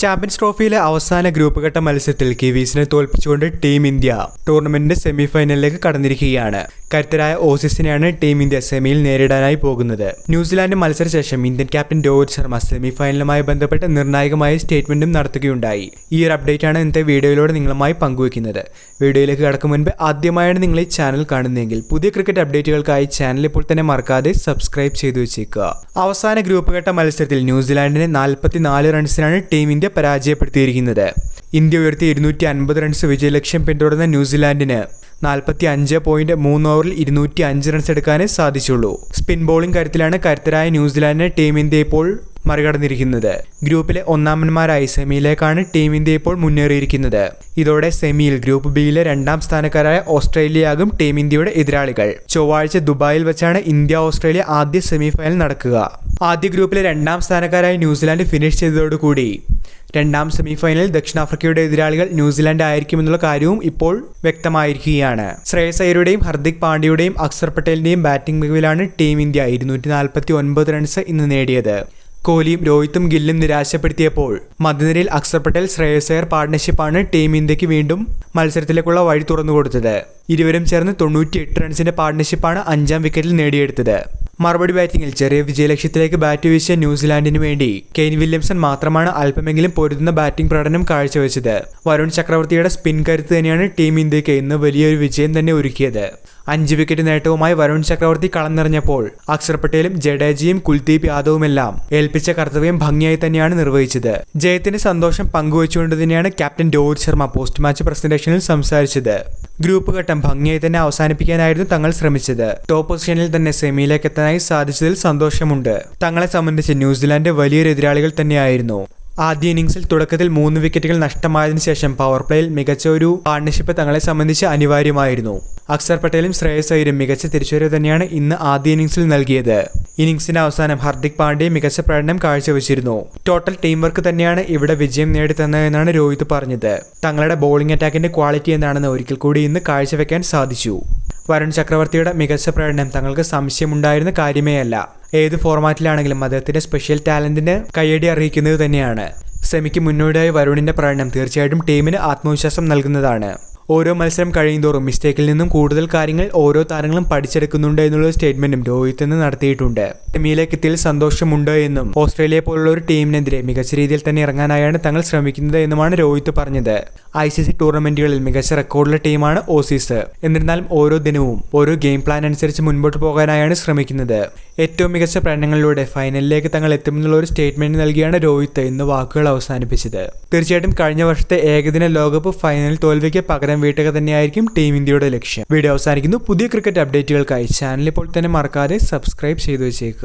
Champions ട്രോഫിയിലെ അവസാന group ഘട്ട മത്സരത്തിൽ കിവീസിനെ തോൽപ്പിച്ചുകൊണ്ട് ടീം ഇന്ത്യ ടൂർണമെന്റിന്റെ സെമിഫൈനലിലേക്ക് കടന്നിരിക്കുകയാണ്. കരുത്തരായ ഓസീസിനെയാണ് ടീം ഇന്ത്യ സെമിയിൽ നേരിടാനായി പോകുന്നത്. ന്യൂസിലാൻഡ് മത്സരശേഷം ഇന്ത്യൻ ക്യാപ്റ്റൻ രോഹിത് ശർമ്മ സെമിഫൈനലുമായി ബന്ധപ്പെട്ട് നിർണായകമായ സ്റ്റേറ്റ്മെന്റും നടത്തുകയുണ്ടായി. ഈ ഒരു അപ്ഡേറ്റാണ് ഇന്നത്തെ വീഡിയോയിലൂടെ നിങ്ങളുമായി പങ്കുവയ്ക്കുന്നത്. വീഡിയോയിലേക്ക് കടക്കും മുൻപ് ആദ്യമായാണ് നിങ്ങൾ ഈ ചാനൽ കാണുന്നതെങ്കിൽ പുതിയ ക്രിക്കറ്റ് അപ്ഡേറ്റുകൾക്കായി ചാനൽ ഇപ്പോൾ തന്നെ മറക്കാതെ സബ്സ്ക്രൈബ് ചെയ്തു വെച്ചേക്കുക. അവസാന ഗ്രൂപ്പ് ഘട്ട മത്സരത്തിൽ ന്യൂസിലാൻഡിനെ 44 റൺസിനാണ് ടീം ഇന്ത്യ പരാജയപ്പെടുത്തിയിരിക്കുന്നത്. ഇന്ത്യ ഉയർത്തിയ 250 റൺസ് വിജയലക്ഷ്യം പിന്തുടർന്ന ന്യൂസിലാൻഡിന് 45.3 ഓവറിൽ 205 റൺസ് എടുക്കാനേ സാധിച്ചുള്ളൂ. സ്പിൻ ബോളിംഗ് കരുത്തിലാണ് കരുത്തരായ ന്യൂസിലാൻഡിനെ ടീം ഇന്ത്യ ഇപ്പോൾ മറികടന്നിരിക്കുന്നത്. ഗ്രൂപ്പിലെ ഒന്നാമന്മാരായി സെമിയിലേക്കാണ് ടീം ഇന്ത്യ ഇപ്പോൾ മുന്നേറിയിരിക്കുന്നത്. ഇതോടെ സെമിയിൽ ഗ്രൂപ്പ് ബിയിലെ 2ാം സ്ഥാനക്കാരായ ഓസ്ട്രേലിയയാകും ടീം ഇന്ത്യയുടെ എതിരാളികൾ. ചൊവ്വാഴ്ച ദുബായിൽ വെച്ചാണ് ഇന്ത്യ ഓസ്ട്രേലിയ ആദ്യ സെമിഫൈനൽ നടക്കുക. ആദ്യ ഗ്രൂപ്പിലെ 2ാം സ്ഥാനക്കാരായ ന്യൂസിലാൻഡ് ഫിനിഷ് ചെയ്തതോടുകൂടി 2ാം സെമിഫൈനലിൽ ദക്ഷിണാഫ്രിക്കയുടെ എതിരാളികൾ ന്യൂസിലാൻഡ് ആയിരിക്കുമെന്നുള്ള കാര്യവും ഇപ്പോൾ വ്യക്തമായിരിക്കുകയാണ്. ശ്രേയസ് അയ്യരുടെയും ഹർദിക് പാണ്ഡ്യയുടെയും അക്സർ പട്ടേലിന്റെയും ബാറ്റിംഗ് മികവിലാണ് ടീം ഇന്ത്യ 249 റൺസ് ഇന്ന് നേടിയത്. കോഹ്ലിയും രോഹിത്തും ഗില്ലും നിരാശപ്പെടുത്തിയപ്പോൾ മധ്യനിരയിൽ അക്സർ പട്ടേൽ ശ്രേയസ് അയ്യർ പാർട്ണർഷിപ്പാണ് ടീം ഇന്ത്യക്ക് വീണ്ടും മത്സരത്തിലേക്കുള്ള വഴി തുറന്നുകൊടുത്തത്. ഇരുവരും ചേർന്ന് 98 റൺസിന്റെ പാർട്ണർഷിപ്പാണ് 5ാം വിക്കറ്റിൽ നേടിയെടുത്തത്. മറുപടി ബാറ്റിംഗിൽ ചെറിയ വിജയലക്ഷ്യത്തിലേക്ക് ബാറ്റ് വീശിയ ന്യൂസിലാൻഡിന് വേണ്ടി കെയ്ൻ വില്യംസൺ മാത്രമാണ് അല്പമെങ്കിലും പൊരുതുന്ന ബാറ്റിംഗ് പ്രകടനം കാഴ്ചവെച്ചത്. വരുൺ ചക്രവർത്തിയുടെ സ്പിൻ കരുത്ത് തന്നെയാണ് ടീം ഇന്ത്യക്ക് ഇന്ന് വലിയൊരു വിജയം തന്നെ ഒരുക്കിയത്. 5 വിക്കറ്റ് നേട്ടവുമായി വരുൺ ചക്രവർത്തി കളം നിറഞ്ഞപ്പോൾ അക്സർ പട്ടേലും ജഡേജയും കുൽദീപ് യാദവുമെല്ലാം ഏൽപ്പിച്ച കർത്തവ്യം ഭംഗിയായി തന്നെയാണ് നിർവഹിച്ചത്. ജയത്തിന്റെ സന്തോഷം പങ്കുവച്ചുകൊണ്ട് തന്നെയാണ് captain Rohit Sharma post match പ്രസന്റേഷനിൽ സംസാരിച്ചത്. ഗ്രൂപ്പ് ഘട്ടം ഭംഗിയായി തന്നെ അവസാനിപ്പിക്കാനായിരുന്നു തങ്ങൾ ശ്രമിച്ചത്. ടോപ്പ് പൊസിഷനിൽ തന്നെ സെമിയിലേക്ക് എത്താനായി സാധിച്ചതിൽ സന്തോഷമുണ്ട്. തങ്ങളെ സംബന്ധിച്ച് ന്യൂസിലാൻഡ് വലിയൊരു എതിരാളികൾ തന്നെയായിരുന്നു. ആദ്യ ഇന്നിംഗ്സിൽ തുടക്കത്തിൽ 3 വിക്കറ്റുകൾ നഷ്ടമായതിനു ശേഷം പവർ പ്ലേയിൽ മികച്ച ഒരു പാർട്ണർഷിപ്പ് തങ്ങളെ സംബന്ധിച്ച് അനിവാര്യമായിരുന്നു. അക്സർ പട്ടേലും ശ്രേയസ് അയ്യരും മികച്ച തിരിച്ചുവരവ് തന്നെയാണ് ഇന്ന് ആദ്യ ഇന്നിംഗ്സിൽ നൽകിയത്. ഇന്നിംഗ്സിന്റെ അവസാനം ഹർദിക് പാണ്ഡ്യ മികച്ച പ്രകടനം കാഴ്ചവെച്ചിരുന്നു. ടോട്ടൽ ടീം വർക്ക് തന്നെയാണ് ഇവിടെ വിജയം നേടിത്തന്നതെന്നാണ് രോഹിത് പറഞ്ഞത്. തങ്ങളുടെ ബോളിംഗ് അറ്റാക്കിന്റെ ക്വാളിറ്റി എന്താണെന്ന് ഒരിക്കൽ കൂടി ഇന്ന് കാഴ്ചവെക്കാൻ സാധിച്ചു. വരുൺ ചക്രവർത്തിയുടെ മികച്ച പ്രകടനം തങ്ങൾക്ക് സംശയമുണ്ടായിരുന്ന കാര്യമേ അല്ല. ഏത് ഫോർമാറ്റിലാണെങ്കിലും അദ്ദേഹത്തിന്റെ സ്പെഷ്യൽ ടാലന്റിന് കയ്യടി അറിയിക്കുന്നത് തന്നെയാണ്. സെമിക്ക് മുന്നോടിയായി വരുണിന്റെ പ്രകടനം തീർച്ചയായിട്ടും ടീമിന് ആത്മവിശ്വാസം നൽകുന്നതാണ്. ഓരോ മത്സരം കഴിയുന്തോറും മിസ്റ്റേക്കിൽ നിന്നും കൂടുതൽ കാര്യങ്ങൾ ഓരോ താരങ്ങളും പഠിച്ചെടുക്കുന്നുണ്ട് എന്നുള്ള സ്റ്റേറ്റ്മെന്റും രോഹിത് ഇന്ന് നടത്തിയിട്ടുണ്ട്. സെമിയിലേക്ക് എത്തിയതിൽ സന്തോഷമുണ്ട് എന്നും ഓസ്ട്രേലിയ പോലുള്ള ഒരു ടീമിനെതിരെ മികച്ച രീതിയിൽ തന്നെ ഇറങ്ങാനായാണ് തങ്ങൾ ശ്രമിക്കുന്നത് എന്നുമാണ് രോഹിത് പറഞ്ഞത്. ICC ടൂർണമെന്റുകളിൽ മികച്ച റെക്കോർഡുള്ള ടീമാണ് ഓസീസ്. എന്നിരുന്നാലും ഓരോ ദിനവും ഓരോ ഗെയിം പ്ലാൻ അനുസരിച്ച് മുൻപോട്ട് പോകാനായാണ് ശ്രമിക്കുന്നത്. ഏറ്റവും മികച്ച പ്രകടനങ്ങളിലൂടെ ഫൈനലിലേക്ക് തങ്ങൾ എത്തുമെന്നുള്ള ഒരു സ്റ്റേറ്റ്മെന്റ് നൽകിയാണ് രോഹിത് ഇന്ന് വാക്കുകൾ അവസാനിപ്പിച്ചത്. തീർച്ചയായിട്ടും കഴിഞ്ഞ വർഷത്തെ ഏകദിന ലോകകപ്പ് ഫൈനൽ തോൽവിക്ക് പകരം വീട്ടുക തന്നെയായിരിക്കും ടീം ഇന്ത്യയുടെ ലക്ഷ്യം. വീഡിയോ അവസാനിക്കുന്നു. പുതിയ ക്രിക്കറ്റ് അപ്ഡേറ്റുകൾക്കായി ചാനൽ ഇപ്പോൾ തന്നെ മറക്കാതെ സബ്സ്ക്രൈബ് ചെയ്തു വെച്ചേക്കുക.